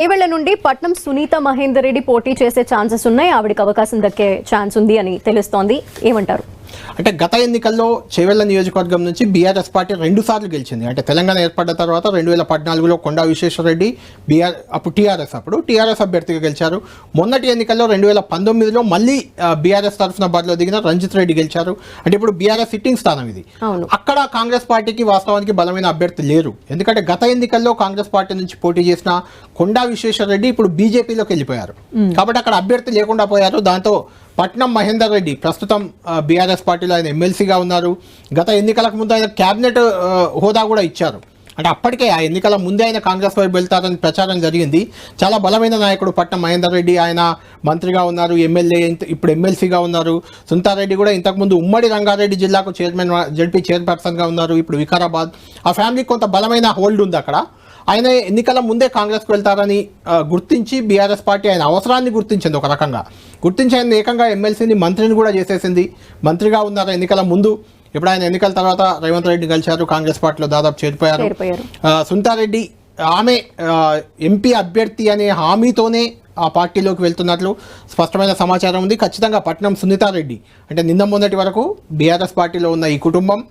ఏవెళ్ల నుండి పట్నం సునీత మహేందర్ రెడ్డి పోటీ చేసే ఛాన్సెస్ ఉన్నాయి. ఆవిడకి అవకాశం దక్కే ఛాన్స్ ఉంది అని తెలుస్తోంది. ఏమంటారు? అంటే గత ఎన్నికల్లో చేవెళ్ల నియోజకవర్గం నుంచి బీఆర్ఎస్ పార్టీ 2 సార్లు గెలిచింది. అంటే తెలంగాణ ఏర్పడ్డ తర్వాత 2014లో కొండా విశ్వేశ్వరరెడ్డి అప్పుడు టీఆర్ఎస్ అభ్యర్థిగా గెలిచారు. మొన్నటి ఎన్నికల్లో 2019లో మళ్ళీ బీఆర్ఎస్ తరఫున బరిలో దిగిన రంజిత్ రెడ్డి గెలిచారు. అంటే ఇప్పుడు బీఆర్ఎస్ సిట్టింగ్ స్థానం ఇది. అక్కడ కాంగ్రెస్ పార్టీకి వాస్తవానికి బలమైన అభ్యర్థి లేరు. ఎందుకంటే గత ఎన్నికల్లో కాంగ్రెస్ పార్టీ నుంచి పోటీ చేసిన కొండా విశ్వేశ్వరరెడ్డి ఇప్పుడు బీజేపీలోకి వెళ్ళిపోయారు. కాబట్టి అక్కడ అభ్యర్థి లేకుండా పోయారు. దాంతో పట్నం మహేందర్ రెడ్డి ప్రస్తుతం బీఆర్ఎస్ పార్టీలో ఆయన ఎమ్మెల్సీగా ఉన్నారు. గత ఎన్నికలకు ముందు ఆయన క్యాబినెట్ హోదా కూడా ఇచ్చారు. అంటే అప్పటికే ఆ ఎన్నికల ముందే ఆయన కాంగ్రెస్ వైపు వెళ్తారని ప్రచారం జరిగింది. చాలా బలమైన నాయకుడు పట్నం మహేందర్ రెడ్డి. ఆయన మంత్రిగా ఉన్నారు, ఎమ్మెల్యే, ఇప్పుడు ఎమ్మెల్సీగా ఉన్నారు. సుంతారెడ్డి కూడా ఇంతకుముందు ఉమ్మడి రంగారెడ్డి జిల్లాకు జడ్పీ చైర్పర్సన్గా ఉన్నారు. ఇప్పుడు వికారాబాద్. ఆ ఫ్యామిలీకి కొంత బలమైన హోల్డ్ ఉంది అక్కడ. ఆయన ఎన్నికల ముందే కాంగ్రెస్కి వెళ్తారని గుర్తించి బీఆర్ఎస్ పార్టీ ఆయన అవసరాన్ని గుర్తించింది. ఒక రకంగా గుర్తించి ఆయన ఏకంగా ఎమ్మెల్సీని మంత్రిని కూడా చేసేసింది. మంత్రిగా ఉన్నారు ఎన్నికల ముందు. ఇప్పుడు ఆయన ఎన్నికల తర్వాత రేవంత్ రెడ్డి కలిశారు, కాంగ్రెస్ పార్టీలో దాదాపు చేరిపోయారు. సుంతారెడ్డి ఆమె ఎంపీ అభ్యర్థి అనే హామీతోనే ఆ పార్టీలోకి వెళ్తున్నట్లు స్పష్టమైన సమాచారం ఉంది. ఖచ్చితంగా పట్నం సునీతారెడ్డి అంటే నిన్న మొన్నటి వరకు బీఆర్ఎస్ పార్టీలో ఉన్న ఈ కుటుంబం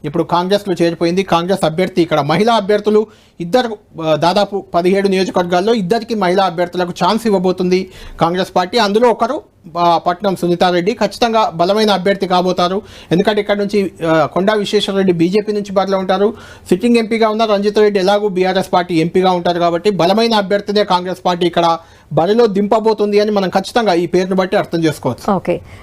ఇప్పుడు కాంగ్రెస్లో చేరిపోయింది. కాంగ్రెస్ అభ్యర్థి ఇక్కడ మహిళా అభ్యర్థులు ఇద్దరు దాదాపు 17 నియోజకవర్గాల్లో ఇద్దరికి మహిళా అభ్యర్థులకు ఛాన్స్ ఇవ్వబోతుంది కాంగ్రెస్ పార్టీ. అందులో ఒకరు పట్నం సునీతారెడ్డి ఖచ్చితంగా బలమైన అభ్యర్థి కాబోతారు. ఎందుకంటే ఇక్కడ నుంచి కొండా విశ్వేశ్వరరెడ్డి బీజేపీ నుంచి బరిలో ఉంటారు. సిట్టింగ్ ఎంపీగా ఉన్న రంజిత్ రెడ్డి ఎలాగూ బీఆర్ఎస్ పార్టీ ఎంపీగా ఉంటారు. కాబట్టి బలమైన అభ్యర్థినే కాంగ్రెస్ పార్టీ ఇక్కడ బరిలో దింపబోతుంది అని మనం ఖచ్చితంగా ఈ పేరును బట్టి అర్థం చేసుకోవచ్చు. ఓకే.